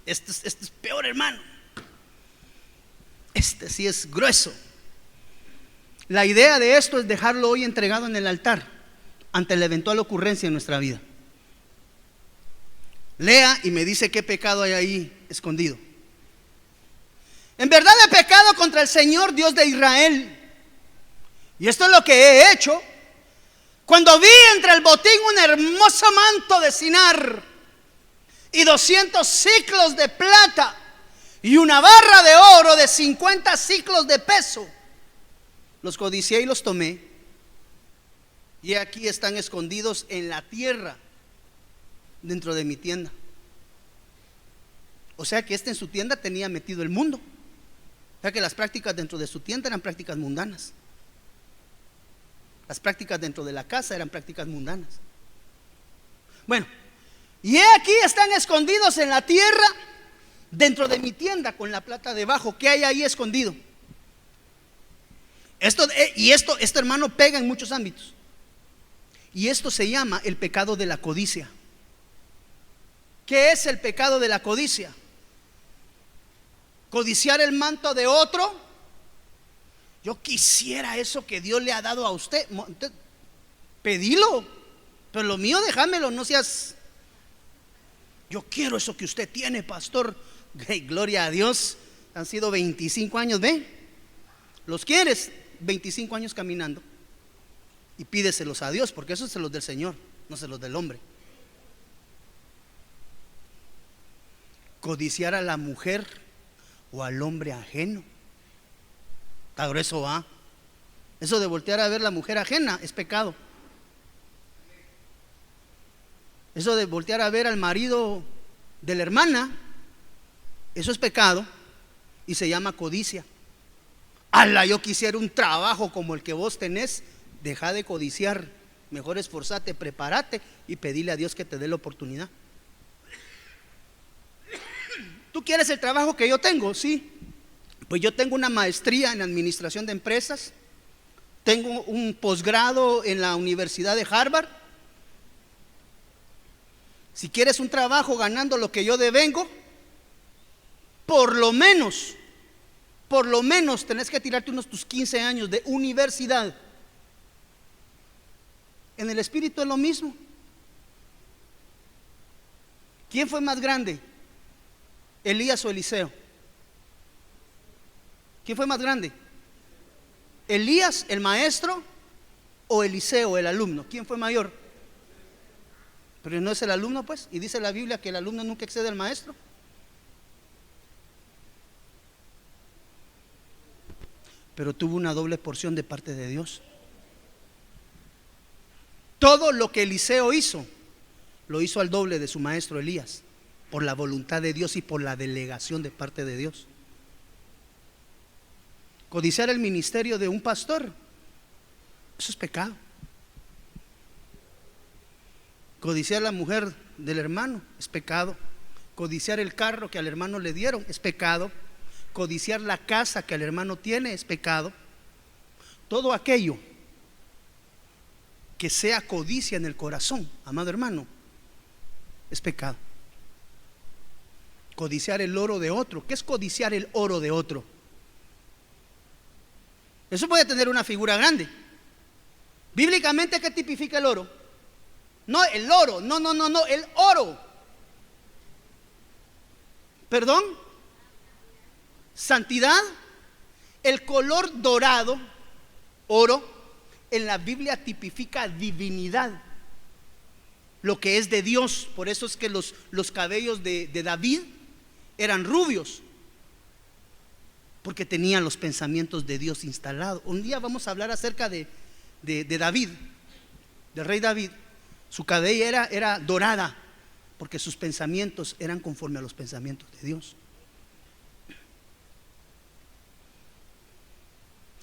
Este es peor, hermano. Este sí es grueso. La idea de esto es dejarlo hoy entregado en el altar ante la eventual ocurrencia en nuestra vida. Lea y me dice qué pecado hay ahí escondido. En verdad he pecado contra el Señor Dios de Israel, y esto es lo que he hecho. Cuando vi entre el botín un hermoso manto de cinar y 200 siclos de plata y una barra de oro de 50 siclos de peso, los codicié y los tomé, y aquí están escondidos en la tierra dentro de mi tienda. O sea que en su tienda tenía metido el mundo. O sea que las prácticas dentro de su tienda eran prácticas mundanas. Las prácticas dentro de la casa eran prácticas mundanas. Bueno, y aquí están escondidos en la tierra dentro de mi tienda con la plata debajo. ¿Qué hay ahí escondido? Esto, hermano, pega en muchos ámbitos. Y esto se llama el pecado de la codicia. ¿Qué es el pecado de la codicia? Codiciar el manto de otro. Yo quisiera eso que Dios le ha dado a usted. Pedilo, pero lo mío déjamelo, no seas. Yo quiero eso que usted tiene, pastor. Gloria a Dios. Han sido 25 años, ¿ve? Los quieres, 25 años caminando. Y pídeselos a Dios, porque esos se los del Señor, no se los del hombre. Codiciar a la mujer o al hombre ajeno. Está grueso, ¿va? Eso de voltear a ver la mujer ajena es pecado. Eso de voltear a ver al marido de la hermana, eso es pecado y se llama codicia. Ala, yo quisiera un trabajo como el que vos tenés. Deja de codiciar, mejor esforzate, prepárate y pedile a Dios que te dé la oportunidad. ¿Tú quieres el trabajo que yo tengo? Sí. Pues yo tengo una maestría en administración de empresas, tengo un posgrado en la Universidad de Harvard. Si quieres un trabajo ganando lo que yo devengo, por lo menos tenés que tirarte unos tus 15 años de universidad. En el espíritu es lo mismo. ¿Quién fue más grande? ¿Elías o Eliseo? ¿Quién fue más grande? ¿Elías, el maestro, o Eliseo, el alumno? ¿Quién fue mayor? Pero no es el alumno, pues. Y dice la Biblia que el alumno nunca excede al maestro. Pero tuvo una doble porción de parte de Dios. Todo lo que Eliseo hizo, lo hizo al doble de su maestro Elías, por la voluntad de Dios y por la delegación de parte de Dios. Codiciar el ministerio de un pastor, eso es pecado. Codiciar la mujer del hermano es pecado. Codiciar el carro que al hermano le dieron es pecado. Codiciar la casa que el hermano tiene es pecado. Todo aquello que sea codicia en el corazón, amado hermano, es pecado. Codiciar el oro de otro. ¿Qué es codiciar el oro de otro? Eso puede tener una figura grande. Bíblicamente, ¿qué tipifica el oro? No el oro, no, el oro. ¿Perdón? Santidad. El color dorado, oro, en la Biblia tipifica divinidad, lo que es de Dios. Por eso es que los cabellos de David eran rubios, porque tenían los pensamientos de Dios instalados. Un día vamos a hablar acerca de David, del rey David. Su cabellera era dorada, porque sus pensamientos eran conforme a los pensamientos de Dios.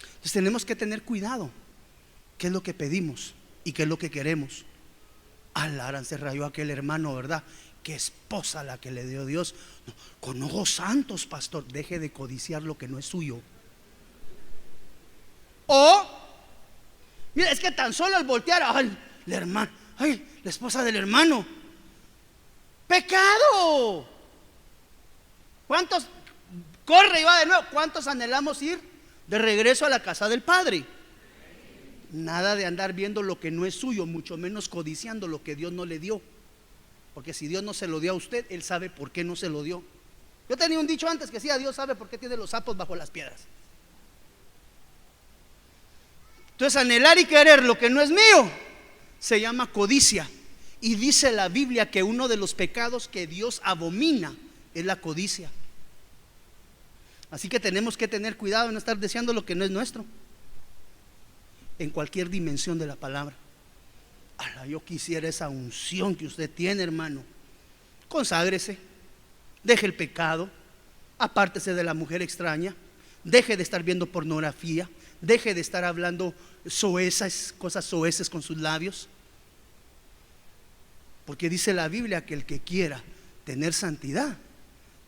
Entonces tenemos que tener cuidado. ¿Qué es lo que pedimos y qué es lo que queremos? Alarán, se rayó aquel hermano, ¿verdad? Qué esposa la que le dio Dios. No, con ojos santos, pastor. Deje de codiciar lo que no es suyo. O, mira, es que tan solo al voltear, ay, la hermana, ay, la esposa del hermano. ¡Pecado! ¿Cuántos? Corre y va de nuevo. ¿Cuántos anhelamos ir de regreso a la casa del Padre? Nada de andar viendo lo que no es suyo, mucho menos codiciando lo que Dios no le dio. Porque si Dios no se lo dio a usted, Él sabe por qué no se lo dio. Yo tenía un dicho antes que decía: Dios sabe por qué tiene los sapos bajo las piedras. Entonces, anhelar y querer lo que no es mío se llama codicia. Y dice la Biblia que uno de los pecados que Dios abomina es la codicia. Así que tenemos que tener cuidado en no estar deseando lo que no es nuestro, en cualquier dimensión de la palabra. Yo quisiera esa unción que usted tiene, hermano. Conságrese, deje el pecado, apártese de la mujer extraña, deje de estar viendo pornografía, deje de estar hablando soeces, cosas soeces con sus labios. Porque dice la Biblia que el que quiera tener santidad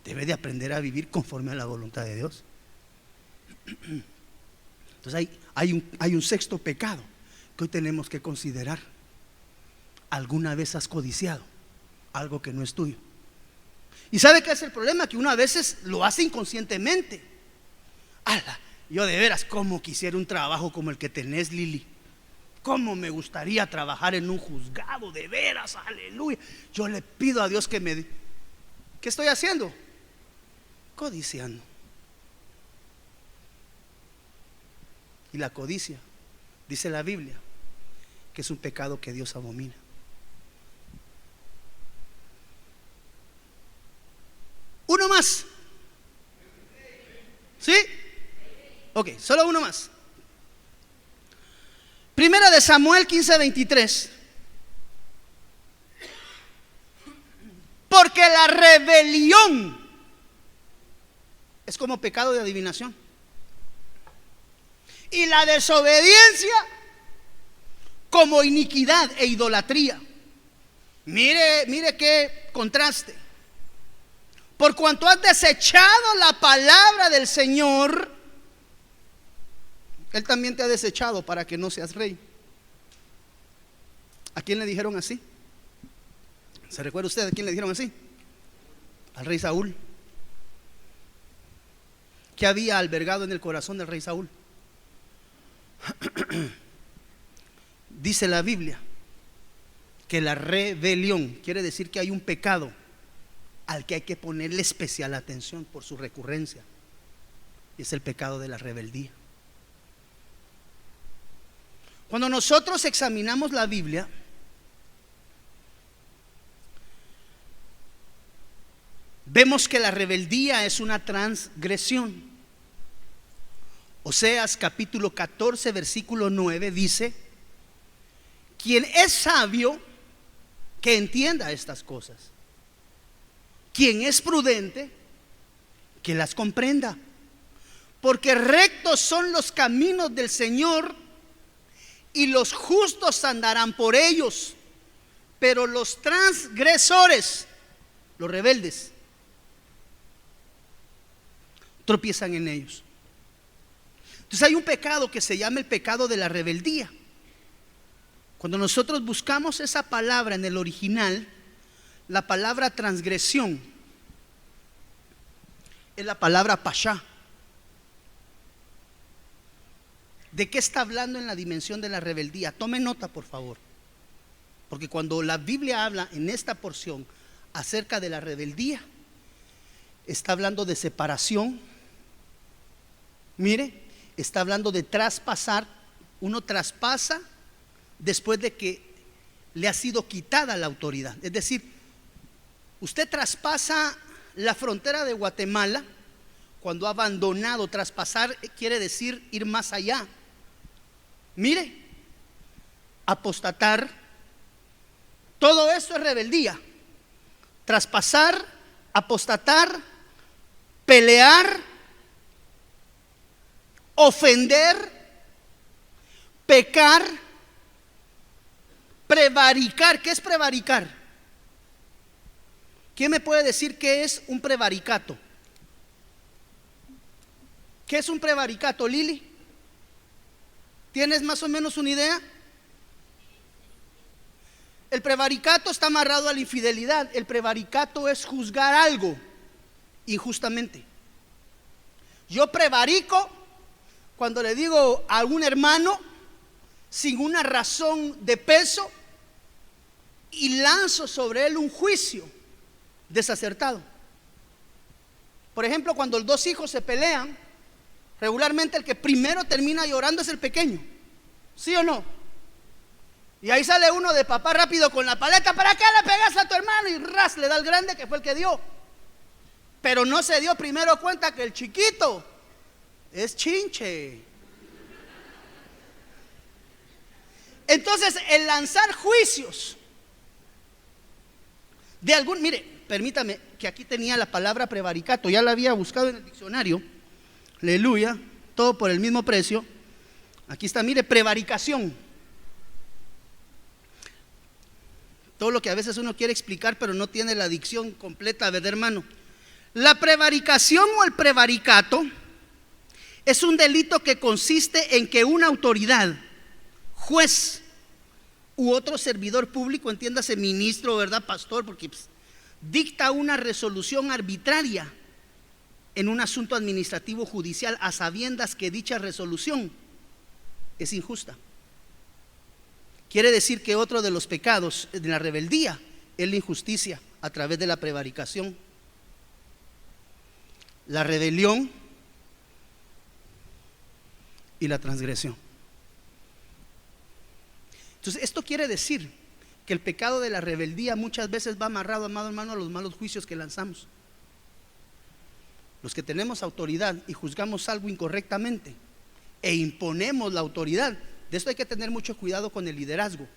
debe de aprender a vivir conforme a la voluntad de Dios. Entonces hay un sexto pecado que hoy tenemos que considerar. ¿Alguna vez has codiciado algo que no es tuyo? ¿Y sabe qué es el problema? Que uno a veces lo hace inconscientemente. Yo de veras, ¿cómo quisiera un trabajo como el que tenés, Lili? ¿Cómo me gustaría trabajar en un juzgado? De veras, aleluya. Yo le pido a Dios que me... ¿Qué estoy haciendo? Codiciando. y la codicia, dice la Biblia, que es un pecado que Dios abomina. Uno más. ¿Sí? Ok, solo uno más. Primera de Samuel 15:23. Porque la rebelión es como pecado de adivinación, y la desobediencia como iniquidad e idolatría. Mire qué contraste. Por cuanto has desechado la palabra del Señor, Él también te ha desechado para que no seas rey. ¿A quién le dijeron así? ¿Se recuerda usted a quién le dijeron así? Al rey Saúl. ¿Qué había albergado en el corazón del rey Saúl? Dice la Biblia que la rebelión quiere decir que hay un pecado al que hay que ponerle especial atención por su recurrencia, y es el pecado de la rebeldía. Cuando nosotros examinamos la Biblia, vemos que la rebeldía es una transgresión. Oseas capítulo 14 versículo 9 dice: quien es sabio, que entienda estas cosas. Quien es prudente, que las comprenda. Porque rectos son los caminos del Señor, y los justos andarán por ellos. Pero los transgresores, los rebeldes, tropiezan en ellos. Entonces hay un pecado que se llama el pecado de la rebeldía. Cuando nosotros buscamos esa palabra en el original, la palabra transgresión es la palabra pashá. ¿De qué está hablando en la dimensión de la rebeldía? Tome nota, por favor, porque cuando la Biblia habla en esta porción acerca de la rebeldía, está hablando de separación. Mire, está hablando de traspasar. Uno traspasa después de que le ha sido quitada la autoridad. Es decir, usted traspasa la frontera de Guatemala cuando ha abandonado. Traspasar quiere decir ir más allá. Mire, apostatar, todo esto es rebeldía. Traspasar, apostatar, pelear, ofender, pecar, prevaricar. ¿Qué es prevaricar? ¿Quién me puede decir qué es un prevaricato? ¿Qué es un prevaricato, Lili? ¿Tienes más o menos una idea? El prevaricato está amarrado a la infidelidad. El prevaricato es juzgar algo injustamente. Yo prevarico cuando le digo a un hermano sin una razón de peso y lanzo sobre él un juicio desacertado. Por ejemplo, cuando los dos hijos se pelean, regularmente el que primero termina llorando es el pequeño, ¿sí o no? Y ahí sale uno de papá rápido con la paleta: ¿para qué le pegas a tu hermano? Y ras, le da al grande, que fue el que dio. Pero no se dio primero cuenta que el chiquito es chinche. Entonces, el lanzar juicios de algún, mire, permítame, que aquí tenía la palabra prevaricato, ya la había buscado en el diccionario. Aleluya, todo por el mismo precio. Aquí está, mire, prevaricación. Todo lo que a veces uno quiere explicar pero no tiene la dicción completa, ¿verdad, hermano? La prevaricación o el prevaricato es un delito que consiste en que una autoridad, juez u otro servidor público, entiéndase ministro, ¿verdad, pastor? Porque dicta una resolución arbitraria en un asunto administrativo judicial a sabiendas que dicha resolución es injusta. Quiere decir que otro de los pecados de la rebeldía es la injusticia a través de la prevaricación. La rebelión y la transgresión. Entonces, esto quiere decir que el pecado de la rebeldía muchas veces va amarrado, amado hermano, a los malos juicios que lanzamos. Los que tenemos autoridad y juzgamos algo incorrectamente e imponemos la autoridad, de esto hay que tener mucho cuidado con el liderazgo,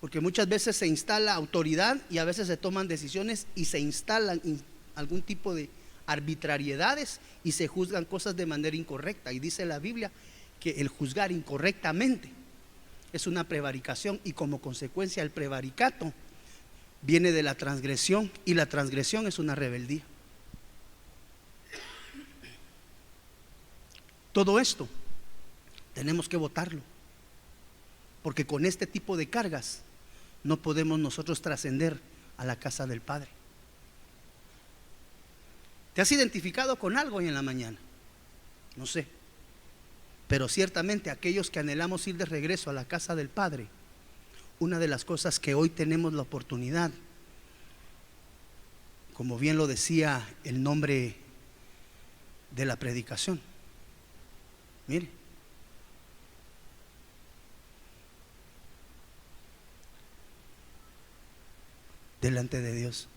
porque muchas veces se instala autoridad y a veces se toman decisiones y se instalan algún tipo de arbitrariedades y se juzgan cosas de manera incorrecta. Y dice la Biblia que el juzgar incorrectamente es una prevaricación, y como consecuencia el prevaricato viene de la transgresión, y la transgresión es una rebeldía. Todo esto tenemos que votarlo, porque con este tipo de cargas no podemos nosotros trascender a la casa del Padre. ¿Te has identificado con algo hoy en la mañana? No sé, pero ciertamente aquellos que anhelamos ir de regreso a la casa del Padre, una de las cosas que hoy tenemos la oportunidad, como bien lo decía el nombre de la predicación, mire, delante de Dios.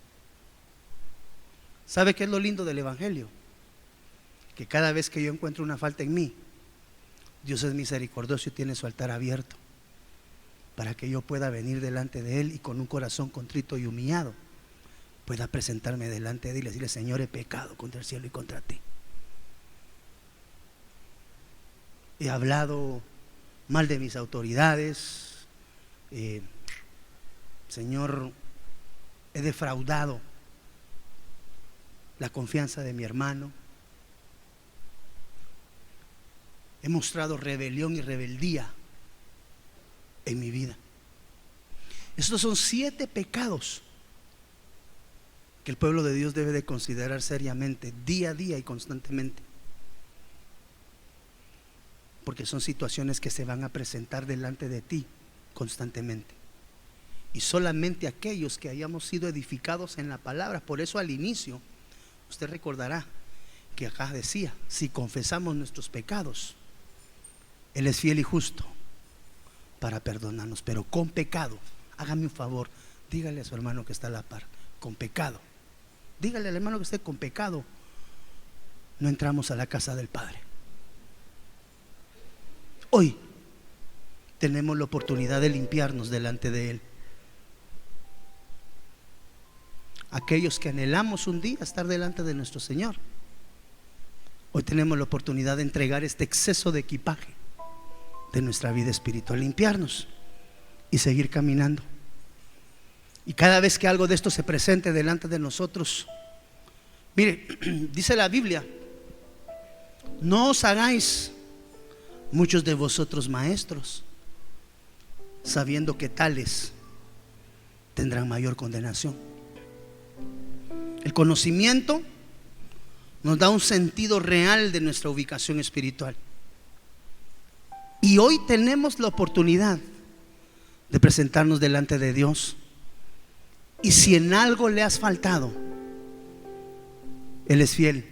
¿Sabe qué es lo lindo del Evangelio? Que cada vez que yo encuentro una falta en mí, Dios es misericordioso y tiene su altar abierto para que yo pueda venir delante de Él y con un corazón contrito y humillado pueda presentarme delante de Él y decirle: Señor, he pecado contra el cielo y contra ti. He hablado mal de mis autoridades, Señor, he defraudado la confianza de mi hermano, he mostrado rebelión y rebeldía en mi vida. Estos son 7 pecados que el pueblo de Dios debe de considerar seriamente, día a día y constantemente, porque son situaciones que se van a presentar delante de ti constantemente. Y solamente aquellos que hayamos sido edificados en la palabra. Por eso al inicio usted recordará que acá decía: si confesamos nuestros pecados, Él es fiel y justo para perdonarnos. Pero con pecado, hágame un favor, dígale a su hermano que está a la par, con pecado, dígale al hermano que esté: con pecado no entramos a la casa del Padre. Hoy tenemos la oportunidad de limpiarnos delante de Él. Aquellos que anhelamos un día estar delante de nuestro Señor, hoy tenemos la oportunidad de entregar este exceso de equipaje de nuestra vida espiritual, limpiarnos y seguir caminando. Y cada vez que algo de esto se presente delante de nosotros, mire, dice la Biblia: no os hagáis muchos de vosotros maestros, sabiendo que tales tendrán mayor condenación. El conocimiento nos da un sentido real de nuestra ubicación espiritual. Y hoy tenemos la oportunidad de presentarnos delante de Dios. Y si en algo le has faltado, Él es fiel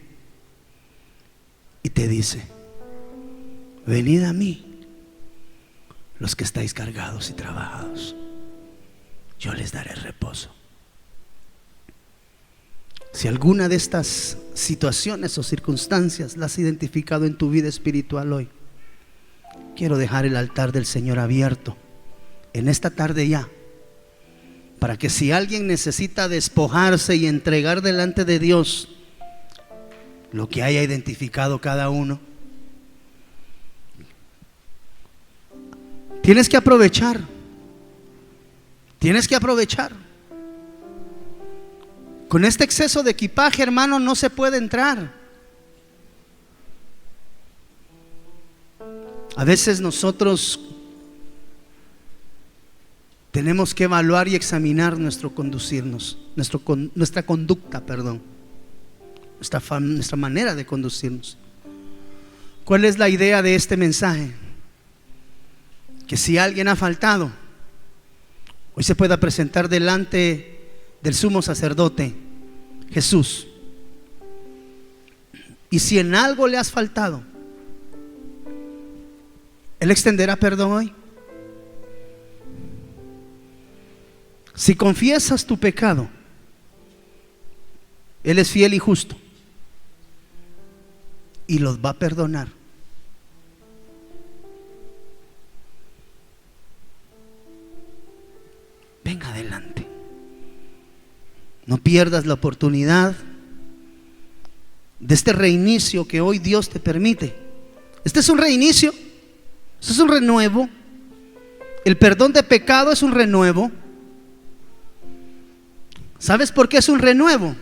y te dice: venid a mí los que estáis cargados y trabajados, yo les daré reposo. Si alguna de estas situaciones o circunstancias las has identificado en tu vida espiritual hoy, quiero dejar el altar del Señor abierto en esta tarde ya, para que si alguien necesita despojarse y entregar delante de Dios lo que haya identificado cada uno, tienes que aprovechar. Tienes que aprovechar. Con este exceso de equipaje, hermano, no se puede entrar. A veces nosotros tenemos que evaluar y examinar nuestra conducta, nuestra manera de conducirnos. ¿Cuál es la idea de este mensaje? Que si alguien ha faltado, hoy se pueda presentar delante del sumo sacerdote Jesús Y si en algo le has faltado, Él extenderá perdón hoy. Si confiesas tu pecado, Él es fiel y justo y los va a perdonar. Venga adelante. No pierdas la oportunidad de este reinicio que hoy Dios te permite. Este es un reinicio, este es un renuevo. El perdón de pecado es un renuevo. ¿Sabes por qué es un renuevo?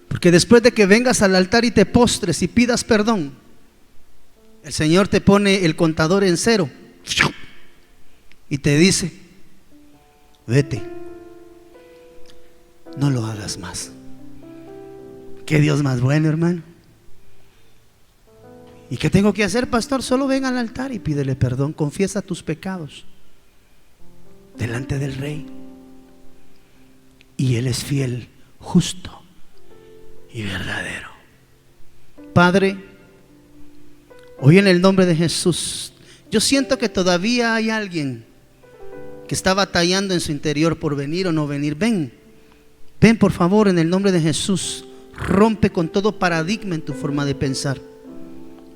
Porque después de que vengas al altar y te postres y pidas perdón, el Señor te pone el contador en cero y te dice: vete, no lo hagas más. Qué Dios más bueno, hermano. ¿Y qué tengo que hacer, pastor? Solo ven al altar y pídele perdón, confiesa tus pecados delante del Rey, y Él es fiel, justo y verdadero. Padre, hoy en el nombre de Jesús, yo siento que todavía hay alguien que está batallando en su interior por venir o no venir. Ven por favor, en el nombre de Jesús, rompe con todo paradigma en tu forma de pensar.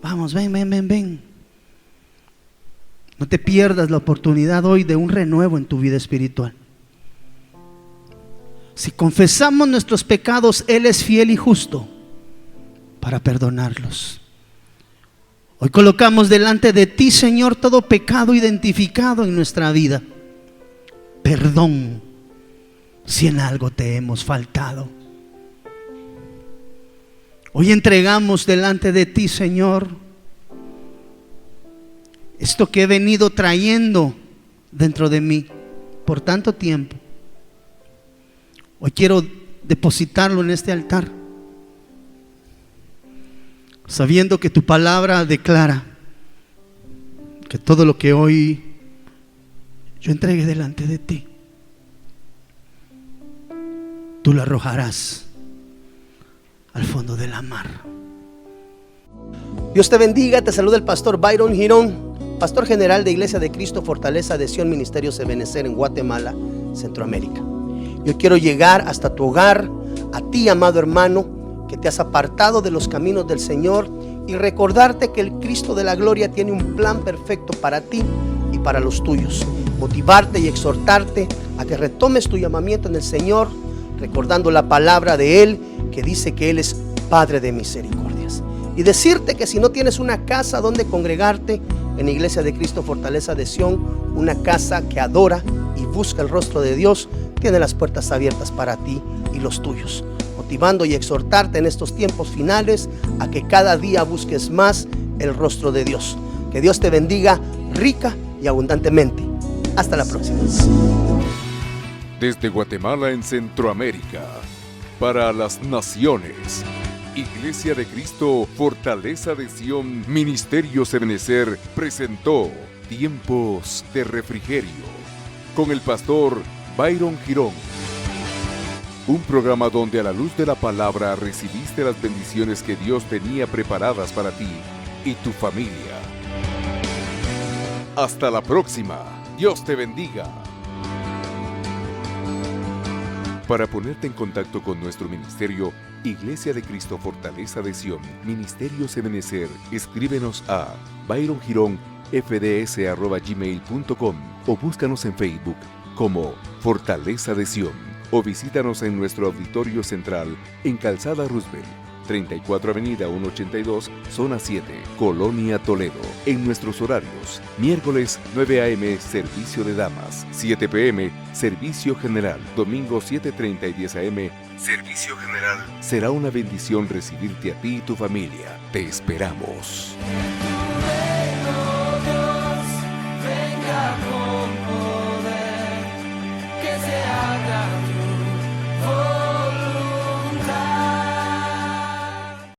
Vamos, ven. No te pierdas la oportunidad hoy de un renuevo en tu vida espiritual. Si confesamos nuestros pecados, Él es fiel y justo para perdonarlos. Hoy colocamos delante de ti, Señor, todo pecado identificado en nuestra vida. Perdón si en algo te hemos faltado. Hoy entregamos delante de ti, Señor, esto que he venido trayendo dentro de mí por tanto tiempo. Hoy quiero depositarlo en este altar, sabiendo que tu palabra declara que todo lo que hoy yo entregue delante de ti, tú lo arrojarás al fondo de la mar. Dios te bendiga, te saluda el pastor Byron Girón, pastor general de Iglesia de Cristo Fortaleza de Sion Ministerios Ebenecer en Guatemala, Centroamérica. Yo quiero llegar hasta tu hogar, a ti, amado hermano, que te has apartado de los caminos del Señor, y recordarte que el Cristo de la gloria tiene un plan perfecto para ti y para los tuyos. Motivarte y exhortarte a que retomes tu llamamiento en el Señor, recordando la palabra de Él, que dice que Él es Padre de misericordias. Y decirte que si no tienes una casa donde congregarte, en Iglesia de Cristo Fortaleza de Sion, una casa que adora y busca el rostro de Dios, tiene las puertas abiertas para ti y los tuyos, motivando y exhortarte en estos tiempos finales a que cada día busques más el rostro de Dios. Que Dios te bendiga rica y abundantemente. Hasta la próxima. Desde Guatemala en Centroamérica, para las naciones, Iglesia de Cristo Fortaleza de Sion Ministerios Ebenecer presentó Tiempos de Refrigerio con el pastor Byron Girón. Un programa donde a la luz de la palabra recibiste las bendiciones que Dios tenía preparadas para ti y tu familia. Hasta la próxima. Dios te bendiga. Para ponerte en contacto con nuestro ministerio, Iglesia de Cristo Fortaleza de Sion Ministerios Ebenecer, escríbenos a byrongironfds@gmail.com o búscanos en Facebook como Fortaleza de Sion, o visítanos en nuestro auditorio central en Calzada Roosevelt, 34 Avenida 182, Zona 7, Colonia Toledo. En nuestros horarios: miércoles 9 a.m. servicio de damas, 7 p.m. servicio general, domingo 7:30 y 10 a.m. servicio general. Será una bendición recibirte a ti y tu familia. Te esperamos.